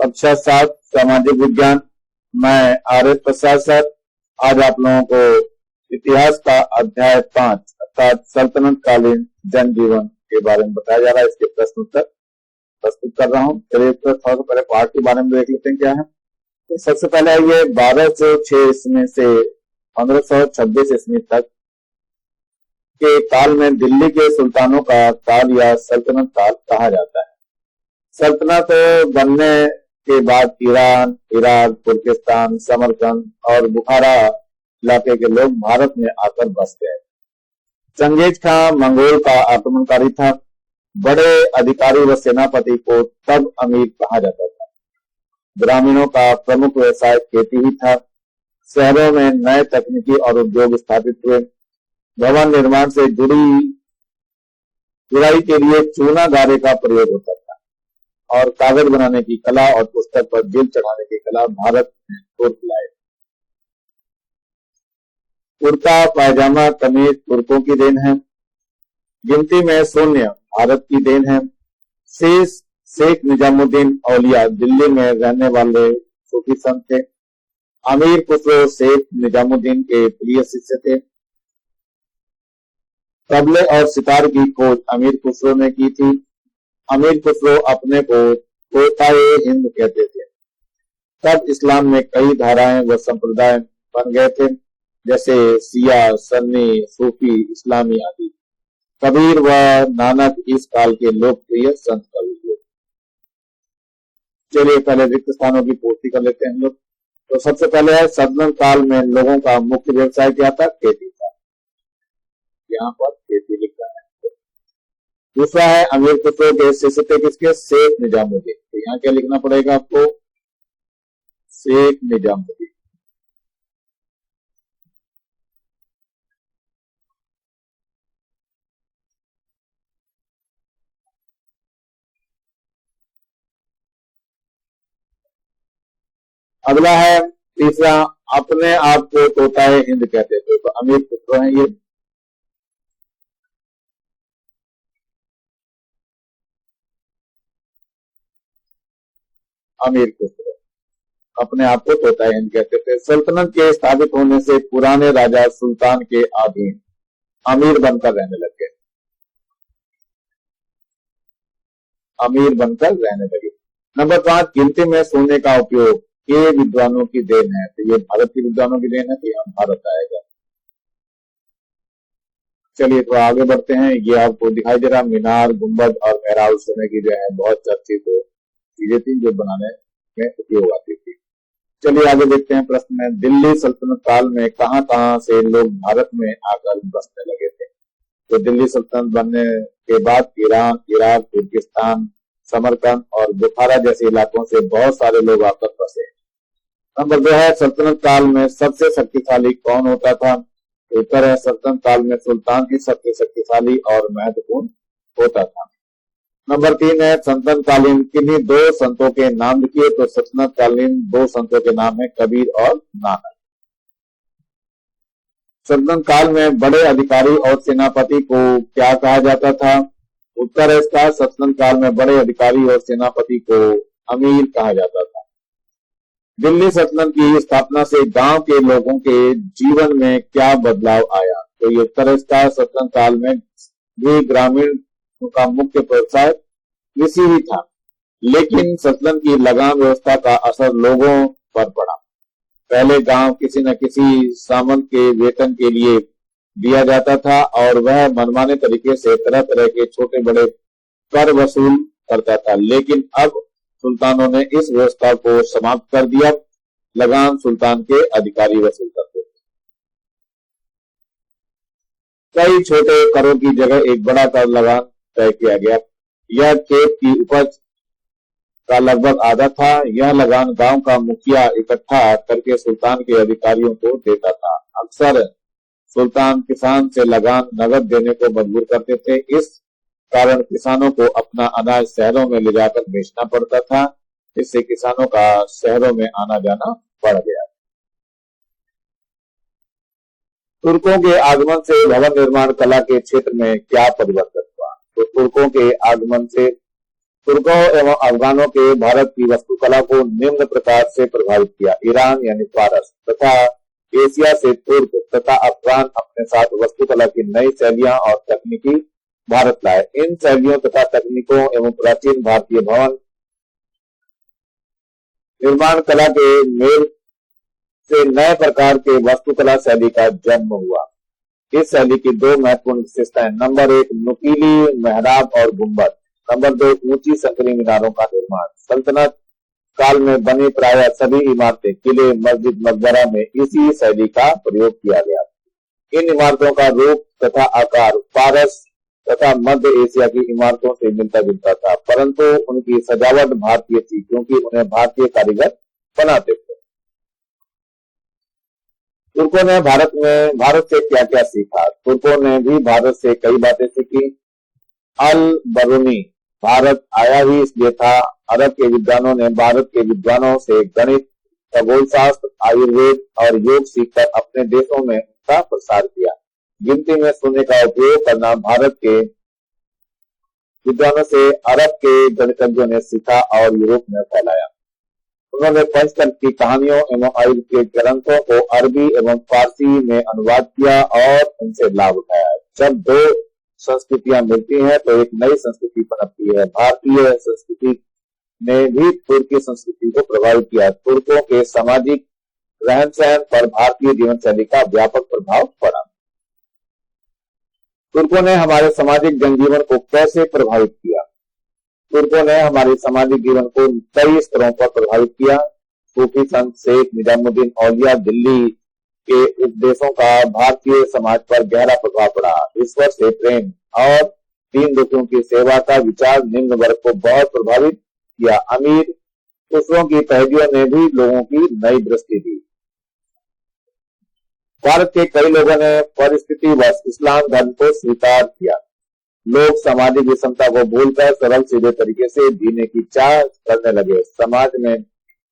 कक्षा 7 सामाजिक विज्ञान। मैं आर.एस. प्रसाद सर। आज आप लोगों को इतिहास का अध्याय 5 अर्थात सल्तनत कालीन जनजीवन के बारे में बताया जा रहा है। इसके प्रश्न उत्तर प्रस्तुत कर रहा हूँ। चलिए थोड़ा सा पहले पाठ के बारे में देख लेते हैं क्या है। तो सबसे पहले ये 1206 ईस्वी से 1526 ईस्वी तक के काल में दिल्ली के सुल्तानों का काल या सल्तनत काल कहा जाता है। सल्तनत बनने के बाद ईरान, इराक, तुर्किस्तान, समरकंद और बुखारा इलाके के लोग भारत में आकर बस गए। चंगेज खां मंगोल का आक्रमणकारी था। बड़े अधिकारी व सेनापति को तब अमीर कहा जाता था। ग्रामीणों का प्रमुख व्यवसाय खेती ही था। शहरों में नए तकनीकी और उद्योग स्थापित हुए। भवन निर्माण से जुड़ाई के लिए चूना गारे का प्रयोग होता था और कागज बनाने की कला और पुस्तक पर दिल चढ़ाने की कला भारत में तुर्क लाए। कुर्ता पायजामा कमीज तुर्कों की देन है। गिनती में शून्य भारत की देन है। शेख निजामुद्दीन औलिया दिल्ली में रहने वाले सूफी संत थे। अमीर खुसरो शेख निजामुद्दीन के प्रिय शिष्य थे। तबले और सितार की खोज अमीर खुसरो ने की थी। अमीर खुसरो अपने को तोताए हिंद कहते थे। तब इस्लाम में कई धाराएं व संप्रदाय बन गए थे, जैसे शिया, सन्नी, सूफी, इस्लामी आदि। कबीर व नानक इस काल के लोकप्रिय संत कवि थे। चलिए पहले रिक्त स्थानों की पूर्ति कर लेते हैं हम लोग। तो सबसे पहले है सल्तनत काल में लोगों का मुख्य व्यवसाय क्या था? खेती था। यहाँ पर खेती लिखा है। दूसरा है अमीर खुसरो के शिष्य थे किसके? शेख निजामुद्दीन। तो यहाँ क्या लिखना पड़ेगा आपको? शेख निजामुद्दीन। अगला है तीसरा, अपने आप को तोताए हिंद कहते थे। तो अमीर खुसरो हैं ये। अमीर खुसरो अपने आप को तोताए हिंद कहते थे। सल्तनत के स्थापित होने से पुराने राजा सुल्तान के अधीन अमीर बनकर रहने लगे। अमीर बनकर रहने लगे। नंबर 5, गिनती में सोने का उपयोग ये विद्वानों की देन है। तो ये भारत के विद्वानों की देन है। तो यहाँ भारत आएगा। चलिए थोड़ा आगे बढ़ते हैं। ये आपको दिखाई दे रहा मीनार, गुंबद और मेहराब उस समय की जो है बहुत चर्चित चीजें थी जो बनाने में उपयोग आती थी। चलिए आगे देखते हैं प्रश्न में। दिल्ली सल्तनत काल में कहां से लोग भारत में आकर बसने लगे थे? तो दिल्ली सल्तनत बनने के बाद ईरान, इराक, तुर्किस्तान, समरकंद और बुखारा जैसे इलाकों से बहुत सारे लोग आकर बसे। नंबर 2 है सल्तनत काल में सबसे शक्तिशाली कौन होता था? उत्तर है सल्तनत काल में सुल्तान ही सबसे शक्तिशाली और महत्वपूर्ण होता था। नंबर 3 है सल्तनत कालीन किन्हीं 2 संतों के नाम लिखिए। तो सल्तनत कालीन 2 संतों के नाम है कबीर और नानक। सल्तनत काल में बड़े अधिकारी और सेनापति को क्या कहा जाता था? उत्तर है इसका सल्तनत काल में बड़े अधिकारी और सेनापति को अमीर कहा जाता था। दिल्ली सल्तनत की स्थापना से गांव के लोगों के जीवन में क्या बदलाव आया? तो ये उत्तर है इसका सल्तनत काल में भी ग्रामीण का मुख्य व्यवसाय कृषि ही था, लेकिन सल्तनत की लगान व्यवस्था का असर लोगों पर पड़ा। पहले गांव किसी न किसी सामंत के वेतन के लिए दिया जाता था और वह मनमाने तरीके से तरह तरह के छोटे बड़े कर वसूल करता था, लेकिन अब सुल्तानों ने इस व्यवस्था को समाप्त कर दिया। लगान सुल्तान के अधिकारी वसूल करते थे। कई छोटे करों की जगह एक बड़ा कर लगान तय किया गया। यह खेत की उपज का लगभग आधा था। यह लगान गांव का मुखिया इकट्ठा करके सुल्तान के अधिकारियों को देता था। अक्सर सुल्तान किसान से लगान नगद देने को मजबूर करते थे। इस कारण किसानों को अपना अनाज शहरों में ले जाकर बेचना पड़ता था। इससे किसानों का शहरों में आना जाना बढ़ गया। तुर्कों के आगमन से भवन निर्माण कला के क्षेत्र में क्या परिवर्तन हुआ? तो तुर्कों के आगमन से तुर्कों एवं अफगानों के भारत की वास्तुकला को निम्न प्रकार से प्रभावित किया। ईरान यानी फारस तथा एशिया से तुर्क तथा अफगान अपने साथ वास्तुकला की नई शैलियां और तकनीकी भारत लाए। इन शैलियों तथा तकनीकों एवं प्राचीन भारतीय भवन निर्माण कला के मेल से नए प्रकार के वास्तुकला शैली का जन्म हुआ। इस शैली की दो महत्वपूर्ण विशेषताएं, नंबर 1 नुकीली मेहराब और गुंबद, नंबर 2 ऊंची संकरी मीनारों का निर्माण। सल्तनत काल में बनी प्रायः सभी इमारतें, किले, मस्जिद, मकबरा में इसी शैली का प्रयोग किया गया। इन इमारतों का रूप तथा आकार फारस तथा मध्य एशिया की इमारतों से मिलता जुलता था, परंतु उनकी सजावट भारतीय थी क्योंकि उन्हें भारतीय कारीगर बनाते थे। तुर्कों ने भारत से क्या क्या सीखा? तुर्कों ने भी भारत से कई बातें सीखी। अल बरूनी भारत आया ही इसलिए था। अरब के विद्वानों ने भारत के विद्वानों से गणित, खगोल शास्त्र, आयुर्वेद और योग सीखकर अपने देशों में उसका प्रसार किया। गिनती में शून्य का उपयोग करना भारत के विद्वानों से अरब के गणितज्ञों ने सीखा और यूरोप में फैलाया। उन्होंने पंचतंत्र की कहानियों एवं आयुर्वेद के ग्रंथों को अरबी एवं फारसी में अनुवाद किया और उनसे लाभ उठाया। जब दो संस्कृतियां मिलती हैं तो एक नई संस्कृति पनपती है। भारतीय संस्कृति ने भी तुर्की संस्कृति को प्रभावित किया। तुर्कों के सामाजिक रहन सहन पर भारतीय जीवन शैली का व्यापक प्रभाव पड़ा। तुर्कों ने हमारे सामाजिक जनजीवन को कैसे प्रभावित किया? तुर्कों ने हमारे सामाजिक जीवन को कई स्तरों पर प्रभावित किया। सूफी संत शेख निजामुद्दीन औलिया दिल्ली के उपदेशों का भारतीय समाज पर गहरा प्रभाव पड़ा। ईश्वर से प्रेम और दीन दुखियों की सेवा का विचार निम्न वर्ग को बहुत प्रभावित किया। अमीर खुसरों की तहजीबों ने भी लोगों की नई दृष्टि दी। भारत के कई लोगों ने परिस्थितिवश इस्लाम धर्म को स्वीकार किया। लोग सामाजिक विषमता को भूलकर सरल सीधे तरीके से जीने की चाह करने लगे। समाज में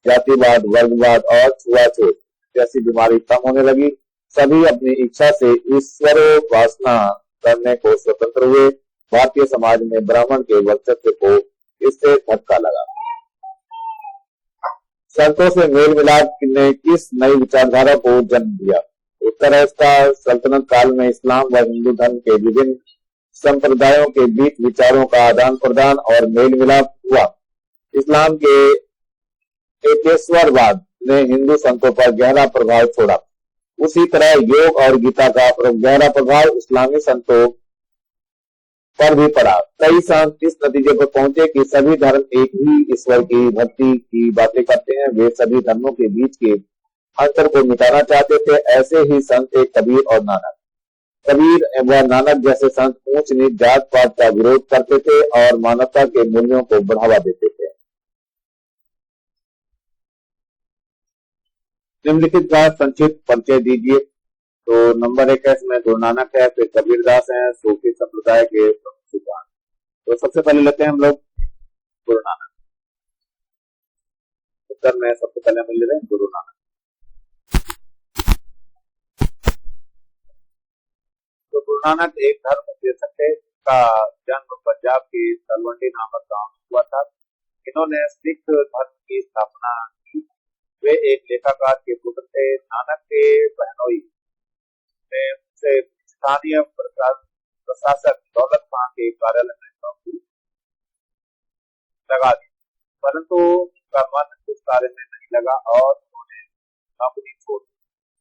जातिवाद, वर्गवाद और छुआछूत जैसी बीमारी कम होने लगी। सभी अपनी इच्छा से ईश्वरोपासना करने को स्वतंत्र हुए। भारतीय समाज में ब्राह्मण के वर्चस्व को इससे धक्का लगा। संतों से मेल मिलाप ने किस नई विचारधारा को जन्म दिया? उत्तर है इसका, सल्तनत काल में इस्लाम व हिंदू धर्म के विभिन्न संप्रदायों के बीच विचारों का आदान प्रदान और मेल मिलाप हुआ। इस्लाम के एकेश्वरवाद ने हिंदू संतों पर गहरा प्रभाव छोड़ा। उसी तरह योग और गीता का गहरा प्रभाव इस्लामी संतों पर भी पड़ा। कई संत इस नतीजे पर पहुंचे कि सभी धर्म एक ही ईश्वर की भक्ति की बातें करते हैं। वे सभी धर्मों के बीच के अंतर को मिटाना चाहते थे। ऐसे ही संत थे कबीर और नानक। कबीर व नानक जैसे संत ऊंच नीच जात पात का विरोध करते थे और मानवता के मूल्यों को बढ़ावा देते थे। निम्नलिखित का संक्षिप्त परिचय दीजिए। तो नंबर 1 है इसमें गुरु नानक है, फिर कबीरदास है, सूफी संप्रदाय के सिद्धांत। तो सबसे पहले लेते हैं हम लोग गुरु नानक। उत्तर में सबसे पहले हम ले रहे हैं गुरु नानक। तो गुरु नानक एक धर्म उपदेशक थे। का जन्म पंजाब के तलवंडी नामक गांव में हुआ था। इन्होंने सिख धर्म की स्थापना की। वे एक लेखाकार के पुत्र थे। नानक के बहनोई ने उनसे स्थानीय प्रशासक दौलत खां के कार्यालय में नौकरी लगा दी, परंतु उनका मन उस कार्य में नहीं लगा और उन्होंने नौकरी छोड़ दी।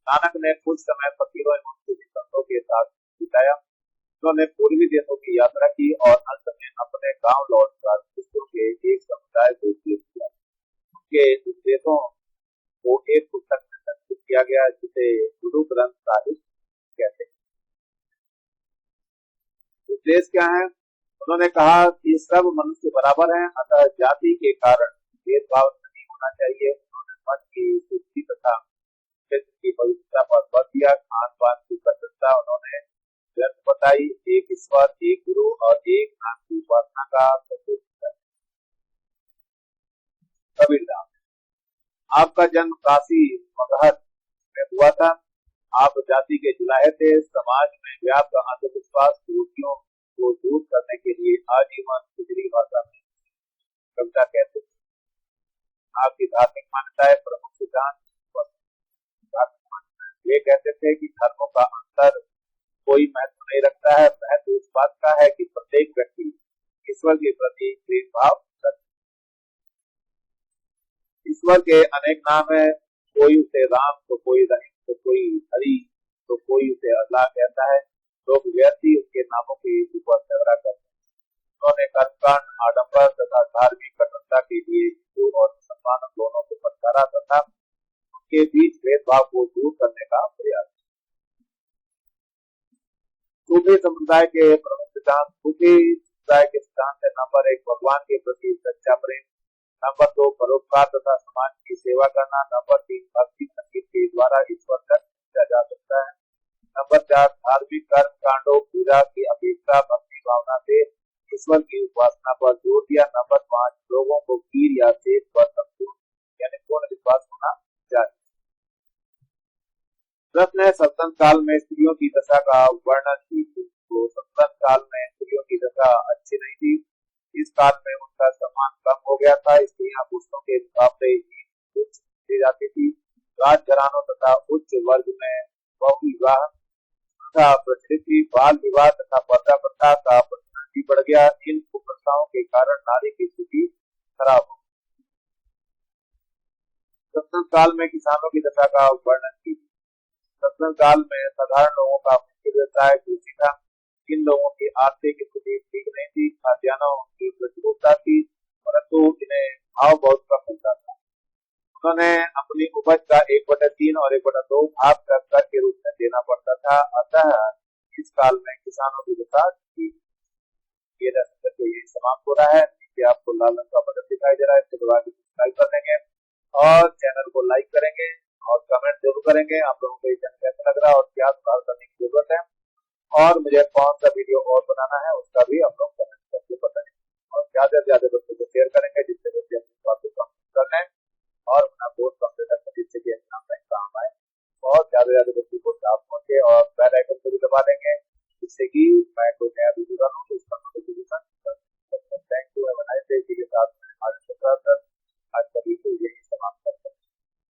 नानक ने कुछ समय फकीरों एवं सूफी संतों के साथ बिताया। उन्होंने पूर्वी देशों की यात्रा की और अंत में अपने गांव लौटकर सिखों के एक समुदाय को उपदेश दिया। उनके उपदेशों को एक पुस्तक में संकलित किया गया जिसे गुरु ग्रंथ साहिब कहते हैं। उपदेश क्या है? उन्होंने कहा कि सब मनुष्य बराबर हैं, अतः जाति के कारण भेदभाव नहीं होना चाहिए। उन्होंने मन की शुद्धि तथा क्षेत्र की पवित्रता पर बल दिया। खान पान की पवित्रता उन्होंने व्यर्थ बताई। एक ईश्वर, एक गुरु और एक नाम की उपासना का संदेश दिया। कबीरदास, आपका जन्म काशी मगहर में हुआ था। आप जाति के जुलाहे थे। समाज में व्याप्त अंधविश्वास त्रुटियों को दूर करने के लिए आजीवन गुजरी भाषा में कविता कहते थे। आपकी धार्मिक मान्यताएं, प्रमुख सिद्धांत व धार्मिक मान्यताएं। ये कहते थे कि धर्मों का अंतर कोई महत्व नहीं रखता है, महत्व इस बात का है कि प्रत्येक व्यक्ति ईश्वर के प्रति भेदभाव करता है। ईश्वर के अनेक नाम है, कोई उसे राम तो कोई रहीम तो कोई हरि तो कोई उसे अल्लाह कहता है। लोग व्यक्ति उसके नामों के ऊपर झगड़ा करते हैं। उन्होंने कर्मकांड, आडंबर तथा धार्मिक कठोरता के लिए हिंदू और मुसलमानों दोनों को फटकारा तथा उनके बीच भेदभाव को दूर करने का प्रयास। सूफी संप्रदाय के प्रमुख सिद्धांत। सूफी संप्रदाय के सिद्धांत है: नंबर 1, भगवान के प्रति सच्चा प्रेम। नंबर 2, परोपकार तथा समाज की सेवा करना। नंबर 3, भक्ति संगीत के द्वारा ईश्वर तक पहुंचा जा सकता है। नंबर 4, धार्मिक कर्म कांडों, पूजा की अपेक्षा भक्ति भावना से ईश्वर की उपासना पर जोर दिया। नंबर 5, लोगों को कीर या सेब पर संपूर्ण यानी पूर्ण विश्वास होना चाहिए। प्रश्न है: सल्तनत काल में स्त्रियों की दशा का वर्णन कीजिए। तो सल्तनत काल में स्त्रियों की दशा अच्छी नहीं थी। इस काल में उनका सम्मान कम हो गया था। स्त्रियां पुरुषों के मुकाबले ही उच्च दी जाती थी। राजघरानों तथा उच्च वर्ग में बहुविवाह तथा प्रचलित थी। बाल विवाह तथा पर्दा प्रथा का प्रचलन भी बढ़ गया। इन कुप्रथाओं के कारण नारी की स्थिति खराब हो। सल्तनत काल में किसानों की दशा का वर्णन कीजिए। सल्तनत काल में साधारण लोगों का मुख्य व्यवसाय कृषि था। इन लोगों की आर्थिक स्थिति ठीक नहीं थी। खाद्यान्नों की प्रतिकूलता थी, परंतु इन्हें भाव बहुत कम मिलता था। उन्होंने अपनी उपज का 1/3 और 1/2 भाग कर के रूप में देना पड़ता था। अतः इस काल में किसानों की दशा किए जा सकते थे। यही समाप्त हो रहा है। नीचे आपको लाल रंग का बटन दिखाई दे रहा है, इसके बाद सब्सक्राइब कर लेंगे और चैनल को लाइक करेंगे और कमेंट जरूर करेंगे। आप लोगों को ये चैनल कैसा लग रहा है और क्या सुधार करने की जरूरत है और मुझे कौन सा वीडियो और बनाना है उसका भी आप लोग कमेंट करके बताएं। और ज्यादा से ज्यादा बच्चों को शेयर करेंगे जिससे बच्चे अपनी बात को कंप्लीट कर लें और अपना कोर्स कंप्लीट कर जिससे कि एग्जाम में काम आए। और ज्यादा से ज्यादा बच्चों को लाभ पहुंचे और बेल आइकन को भी दबा देंगे जिससे कि मैं कोई नया वीडियो बनाऊं